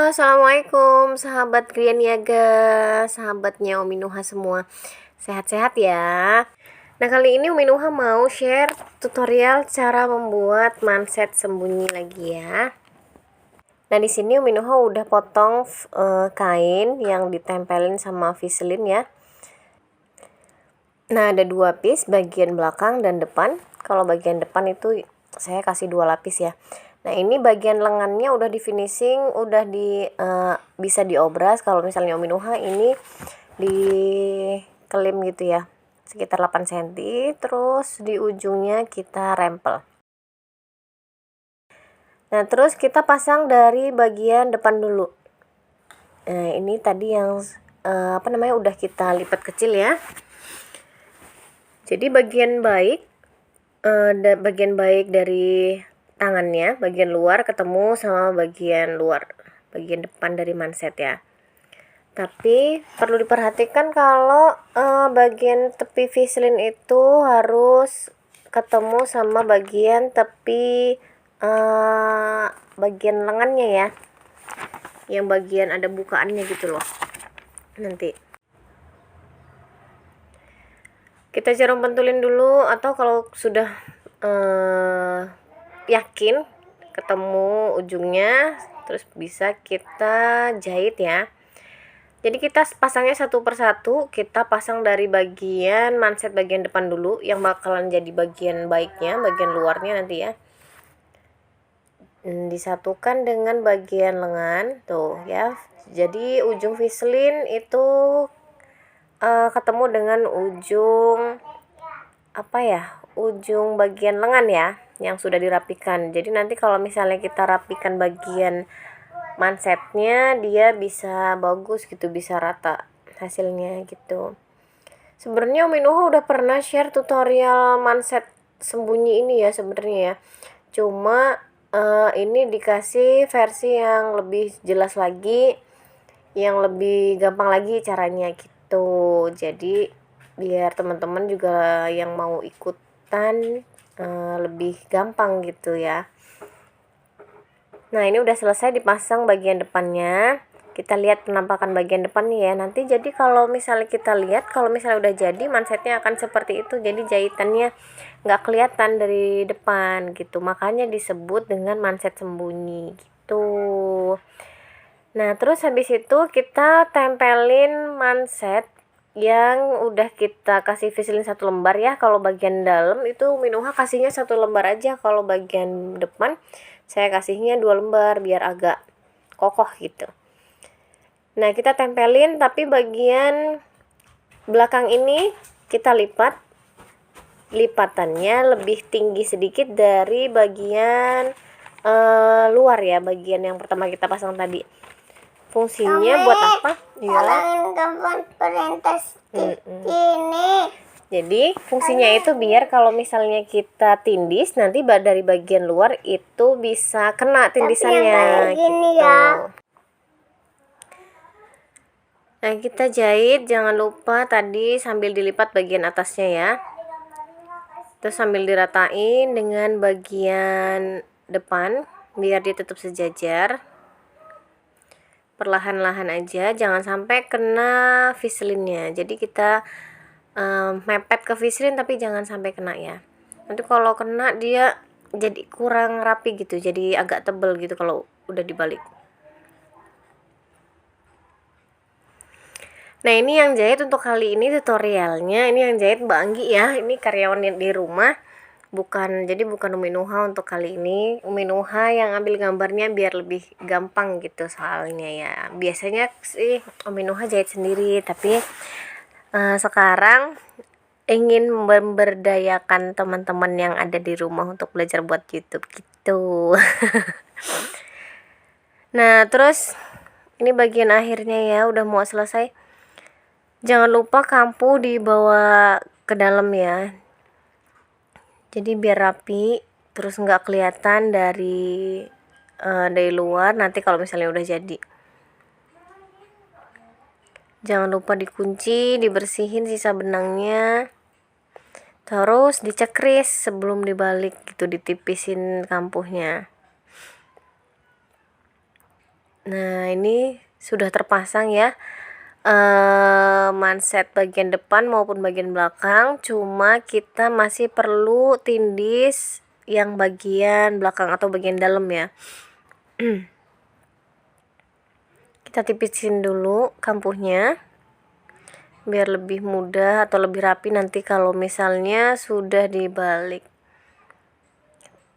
Assalamualaikum sahabat Grian Niaga, sahabatnya Umi Nuha semua. Sehat-sehat ya. Nah, kali ini Umi Nuha mau share tutorial cara membuat manset sembunyi lagi ya. Nah, di sini Umi Nuha udah potong kain yang ditempelin sama Vaseline ya. Nah, ada 2 piece, bagian belakang dan depan. Kalau bagian depan itu saya kasih 2 lapis ya. Nah, ini bagian lengannya udah di finishing, udah bisa diobras. Kalau misalnya Umi Nuha ini di kelim gitu ya, sekitar 8 cm, terus di ujungnya kita rempel. Nah, terus kita pasang dari bagian depan dulu. Nah, ini tadi yang udah kita lipat kecil ya. Jadi bagian baik dari tangannya, bagian luar ketemu sama bagian depan dari manset ya. Tapi perlu diperhatikan kalau bagian tepi Vaseline itu harus ketemu sama bagian tepi bagian lengannya ya, yang bagian ada bukaannya gitu loh. Nanti kita jarum pentulin dulu, atau kalau sudah yakin ketemu ujungnya, terus bisa kita jahit ya. Jadi kita pasangnya satu persatu, kita pasang dari bagian manset bagian depan dulu, yang bakalan jadi bagian baiknya, bagian luarnya nanti ya. Disatukan dengan bagian lengan tuh ya. Jadi ujung Vaseline itu ketemu dengan ujung ujung bagian lengan ya, yang sudah dirapikan. Jadi nanti kalau misalnya kita rapikan bagian mansetnya, dia bisa bagus gitu, bisa rata hasilnya gitu. Sebenarnya Umi Nuha udah pernah share tutorial manset sembunyi ini ya sebenarnya ya. Cuma ini dikasih versi yang lebih jelas lagi, yang lebih gampang lagi caranya gitu. Jadi biar teman-teman juga yang mau ikutan lebih gampang gitu ya. Nah, ini udah selesai dipasang bagian depannya. Kita lihat penampakan bagian depan nih ya. Nanti jadi kalau misalnya kita lihat, kalau misalnya udah jadi, mansetnya akan seperti itu. Jadi jahitannya nggak kelihatan dari depan gitu. Makanya disebut dengan manset sembunyi gitu. Nah, terus habis itu kita tempelin manset yang udah kita kasih Vaseline 1 lembar ya. Kalau bagian dalam itu Umi Nuha kasihnya 1 lembar aja. Kalau bagian depan saya kasihnya 2 lembar biar agak kokoh gitu. Nah, kita tempelin, tapi bagian belakang ini kita lipat. Lipatannya lebih tinggi sedikit dari bagian luar ya, bagian yang pertama kita pasang tadi. Fungsinya buat apa? Ini. Jadi fungsinya itu biar kalau misalnya kita tindis, nanti dari bagian luar itu bisa kena tindisannya gitu. Ya. Nah, kita jahit, jangan lupa tadi sambil dilipat bagian atasnya ya. Terus sambil diratain dengan bagian depan biar dia tetap sejajar. Perlahan-lahan aja, jangan sampai kena Vaseline-nya. Jadi kita mepet ke Vaseline tapi jangan sampai kena ya. Nanti kalau kena dia jadi kurang rapi gitu, jadi agak tebel gitu kalau udah dibalik. Nah, ini yang jahit untuk kali ini tutorialnya. Ini yang jahit Mbak Anggi ya. Ini karyawan di rumah. Bukan Umi Nuha untuk kali ini. Umi Nuha yang ambil gambarnya biar lebih gampang gitu soalnya ya. Biasanya sih Umi Nuha jahit sendiri, tapi sekarang ingin memberdayakan teman-teman yang ada di rumah untuk belajar buat YouTube gitu. Nah, terus ini bagian akhirnya ya, udah mau selesai. Jangan lupa kampu dibawa ke dalam ya. Jadi biar rapi, terus nggak kelihatan dari luar nanti kalau misalnya udah jadi. Jangan lupa dikunci, dibersihin sisa benangnya. Terus dicekris sebelum dibalik gitu, ditipisin kampuhnya. Nah, ini sudah terpasang ya, manset bagian depan maupun bagian belakang, cuma kita masih perlu tindis yang bagian belakang atau bagian dalam ya. Kita tipisin dulu kampuhnya biar lebih mudah atau lebih rapi nanti kalau misalnya sudah dibalik.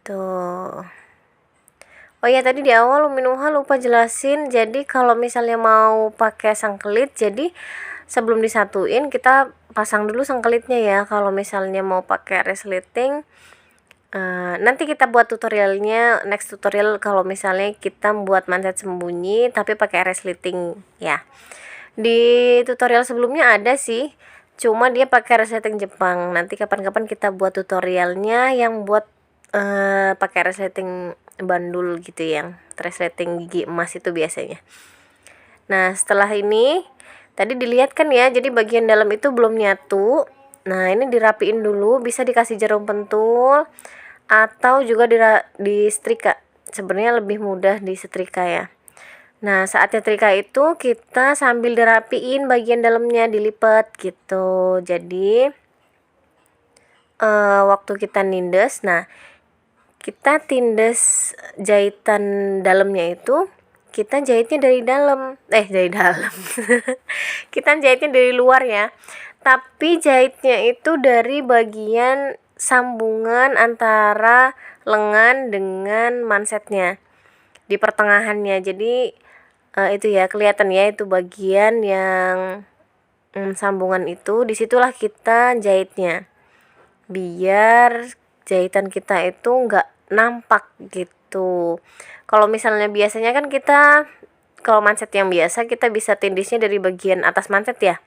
Tuh. Oh ya, tadi di awal Umi Nuha lupa jelasin, jadi kalau misalnya mau pakai sangkelit, jadi sebelum disatuin kita pasang dulu sangkelitnya ya. Kalau misalnya mau pakai resleting, nanti kita buat tutorialnya, next tutorial kalau misalnya kita buat manset sembunyi tapi pakai resleting ya. Di tutorial sebelumnya ada sih, cuma dia pakai resleting Jepang. Nanti kapan-kapan kita buat tutorialnya yang buat pakai resleting bandul gitu, yang resleting gigi emas itu biasanya. Nah, setelah ini tadi dilihat kan ya, jadi bagian dalam itu belum nyatu. Nah, ini dirapiin dulu, bisa dikasih jarum pentul atau juga di setrika. Sebenarnya lebih mudah di setrika ya. Nah, saat nyetrika itu kita sambil dirapiin bagian dalamnya, dilipat gitu. Jadi waktu kita nindes, nah kita tindes jahitan dalamnya itu, kita jahitnya dari dalam, kita jahitnya dari luar ya, tapi jahitnya itu dari bagian sambungan antara lengan dengan mansetnya di pertengahannya. Jadi itu ya kelihatan ya, itu bagian yang sambungan itu, disitulah kita jahitnya biar jahitan kita itu nggak nampak gitu. Kalau misalnya biasanya kan kita, kalau manset yang biasa kita bisa tindisnya dari bagian atas manset ya,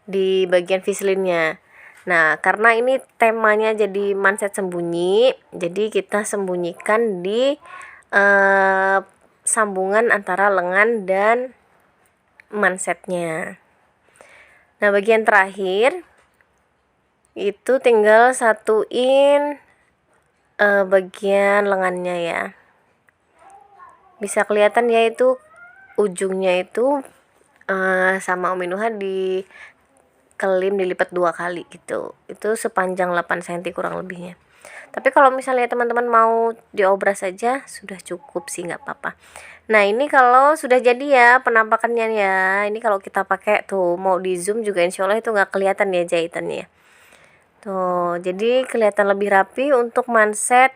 di bagian vislinnya. Nah, karena ini temanya jadi manset sembunyi, jadi kita sembunyikan di sambungan antara lengan dan mansetnya. Nah, bagian terakhir itu tinggal satuin bagian lengannya ya. Bisa kelihatan ya, itu ujungnya itu sama Umi Nuha di kelim dilipat 2 kali gitu. Itu sepanjang 8 cm kurang lebihnya. Tapi kalau misalnya teman-teman mau diobras saja sudah cukup sih, nggak apa-apa. Nah, ini kalau sudah jadi ya penampakannya ya. Ini kalau kita pakai tuh mau di zoom juga insya Allah itu nggak kelihatan ya jahitannya. Tuh, jadi kelihatan lebih rapi untuk manset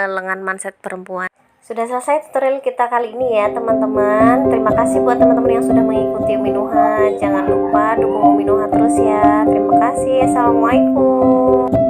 lengan manset perempuan. Sudah selesai tutorial kita kali ini ya teman-teman. Terima kasih buat teman-teman yang sudah mengikuti Umi Nuha. Jangan lupa dukung Umi Nuha terus ya. Terima kasih. Assalamualaikum.